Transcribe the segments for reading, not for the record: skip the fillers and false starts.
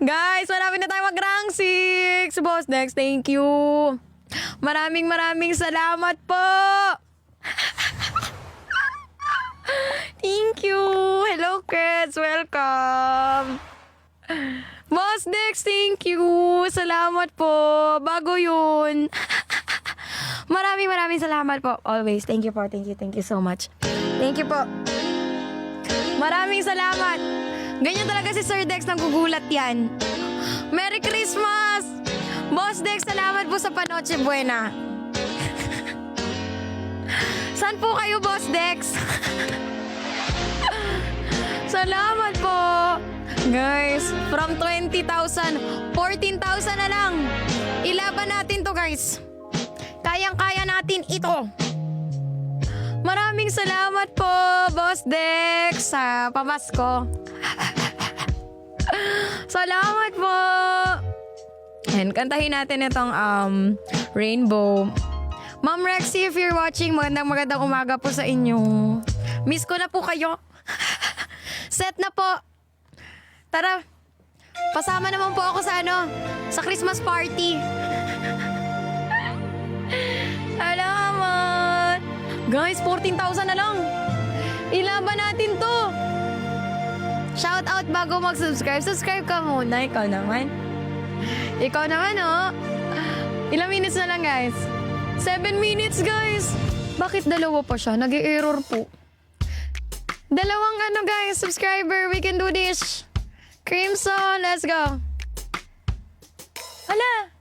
Guys, malapit na tayo mag-rank 6. Boss Dex, thank you. Maraming salamat po. Thank you. Hello, kids. Welcome. Boss Dex, thank you. Salamat po. Bago yun. Maraming salamat po. Always. Thank you po. Thank you so much. Thank you po. Maraming salamat. Ganyan talaga si Sir Dex, nagugulat yan. Merry Christmas! Boss Dex, salamat po sa Panoche Buena. Saan po kayo, Boss Dex? Salamat po. Guys, from 20,000, 14,000 na lang. Ilaban natin to, guys. Kayang-kaya natin ito. Maraming salamat po, Boss Dex, sa pamasko. Salamat po. And kantahin natin itong Rainbow. Ma'am Rexy, if you're watching, magandang umaga po sa inyo. Miss ko na po kayo. Set na po. Tara, pasama naman po ako sa sa Christmas party. Salamat. Guys, 14,000 na lang. Ilaban natin to. Shout out bago mag-subscribe. Subscribe ka muna. Ikaw naman, oh. Ilang minutes na lang, guys? 7 minutes, guys. Bakit dalawa pa siya? Nag-i-error po. Dalawang guys, subscriber. We can do this. Crimson, let's go. Hala.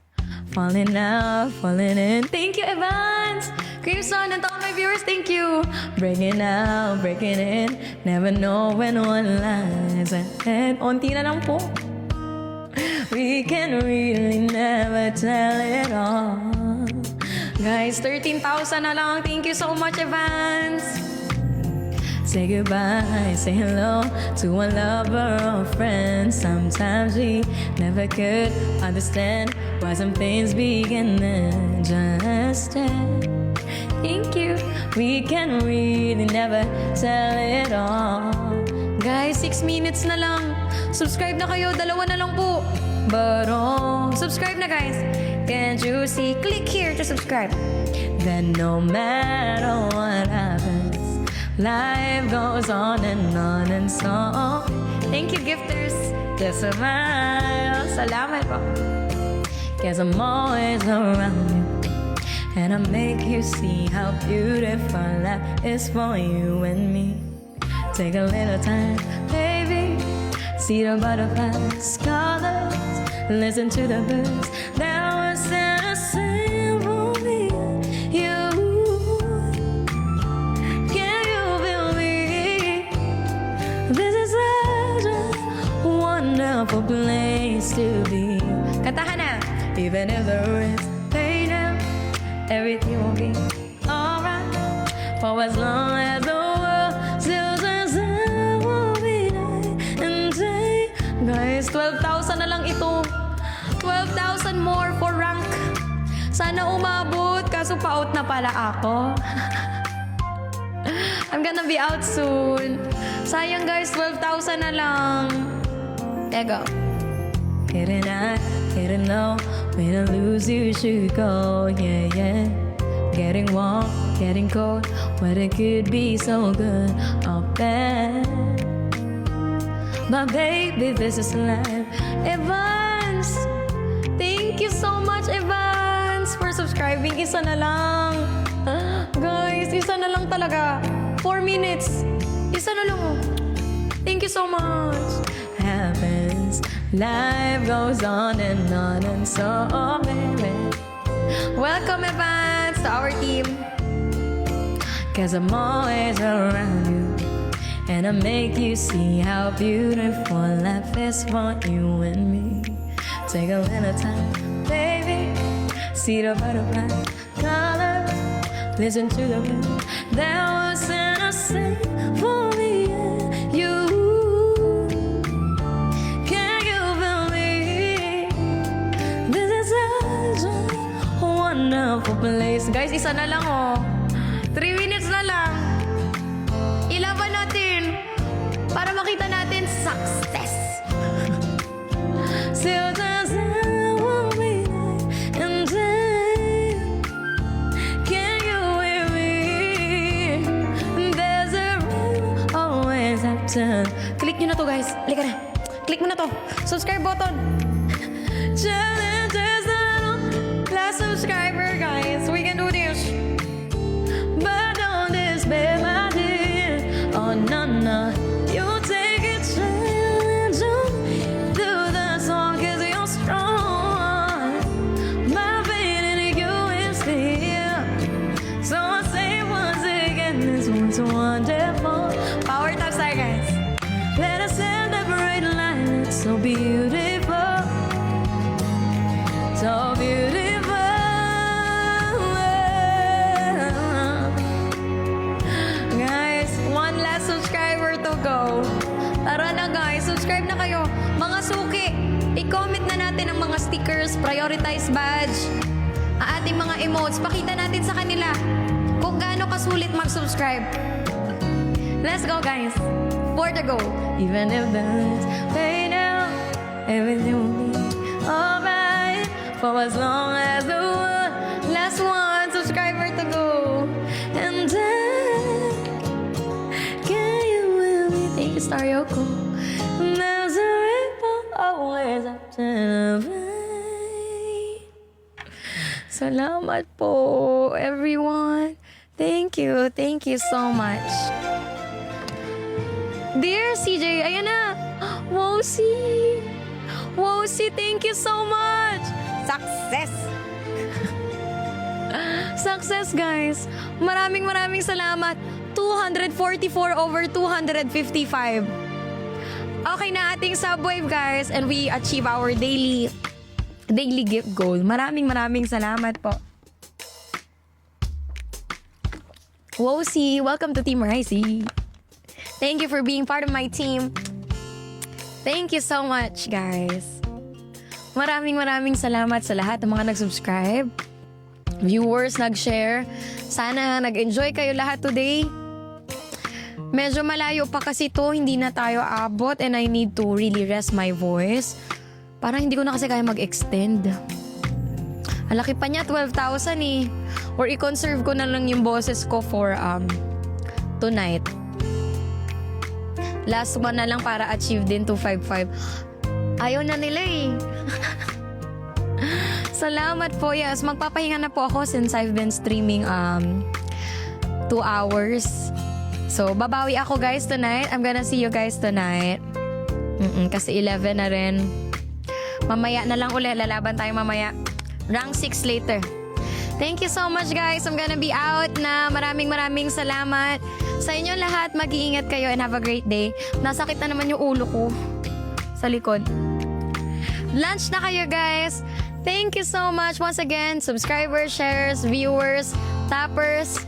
Falling out, falling in. Thank you, Evans. Crimson, and all my viewers, thank you. Breaking out, breaking in. Never know when one lies ahead. Unti na lang po. We can really never tell it all. Guys, 13,000 na lang. Thank you so much, Evans. Say goodbye, say hello to a lover or friend. Sometimes we never could understand why some things begin and just end. Thank you. We can really never tell it all. Guys, 6 minutes na lang. Subscribe na kayo. Dalawa na lang po. But subscribe na, guys. Can't you see? Click here to subscribe. Then no matter what happens, life goes on and so. Thank you, gifters. Just a smile. Salamat po. 'Cause I'm always around you. And I make you see how beautiful life is for you and me. Take a little time, baby. See the butterflies, colors. Listen to the birds that were sent to sing for me and you. Can you feel me? This is such a wonderful place to be. Kantahan na. Even if the words fade out, everything will be alright. For as long as the world still says it will be night and day. Guys, 12,000 na lang ito. 12,000 more for rank. Sana umabot, kaso pa-out na pala ako. I'm gonna be out soon. Sayang, guys, 12,000 na lang. There you go. Didn't know when to lose you should go, yeah. Getting warm, getting cold, but it could be so good or bad. But baby, this is life. Evans, thank you so much, Evans, for subscribing. Isa na lang. Guys, isa na lang talaga. 4 minutes. Isa na lang. Thank you so much. Happens. Life goes on and so, baby. Welcome, Evans, to our team. 'Cause I'm always around you. And I make you see how beautiful life is for you and me. Take a little time, baby. See the butterfly colors. Listen to the wind that was in a sing for me and you. Wonderful place. Guys, isa na lang, 3 minutes na lang. Ilaban natin para makita natin success. to. Subscribe button. Challenge is the last subscriber, guys. We can do this. But don't despair, my dear. Oh, no, no. You take a challenge on. Do the song 'cause you're strong. My faith in you is clear. So I say once again, this one's wonderful. Power taps, guys. Let us have the bright light. It's so beautiful. So beautiful. Guys, one last subscriber to go. Tara na guys, subscribe na kayo. Mga suki, i-comment na natin ang mga stickers, prioritize badge, ang ating mga emotes. Pakita natin sa kanila kung gaano kasulit mag-subscribe. Let's go guys. For the goal. Even if there's pain now, everything will be alright. For as long as the one, last one subscriber to go. And then, can you will be? Thank you, Star Yoko. There's a rainbow always up to the right. Salamat po, everyone. Thank you so much. Dear CJ, ayan na. Wosi, thank you so much. Success! Success, guys. Maraming salamat. 244 over 255. Okay na ating subwave, guys. And we achieve our daily gift goal. Maraming salamat po. Wosi, welcome to Team Ricey. Thank you for being part of my team. Thank you so much, guys. Maraming salamat sa lahat ng mga nag-subscribe, viewers, nag-share. Sana nag-enjoy kayo lahat today. Medyo malayo pa kasi to, hindi na tayo abot and I need to really rest my voice. Parang hindi ko na kasi kaya mag-extend. Ang laki pa niya, 12,000 eh. Or i-conserve ko na lang yung boses ko for tonight. Last one na lang para achieve din 255. Ayaw na nila eh. Salamat po. Yes, magpapahinga na po ako since I've been streaming 2 hours. So, babawi ako guys tonight. I'm gonna see you guys tonight. Kasi 11 na rin. Mamaya na lang ulit. Lalaban tayo mamaya. Rank 6 later. Thank you so much guys. I'm gonna be out na. Maraming salamat. Sa inyo lahat, mag-iingat kayo and have a great day. Nasakit na naman yung ulo ko sa likod. Lunch na kayo guys. Thank you so much once again. Subscribers, shares, viewers, tappers,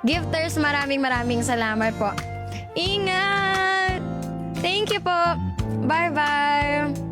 gifters, maraming salamat po. Ingat! Thank you po. Bye-bye!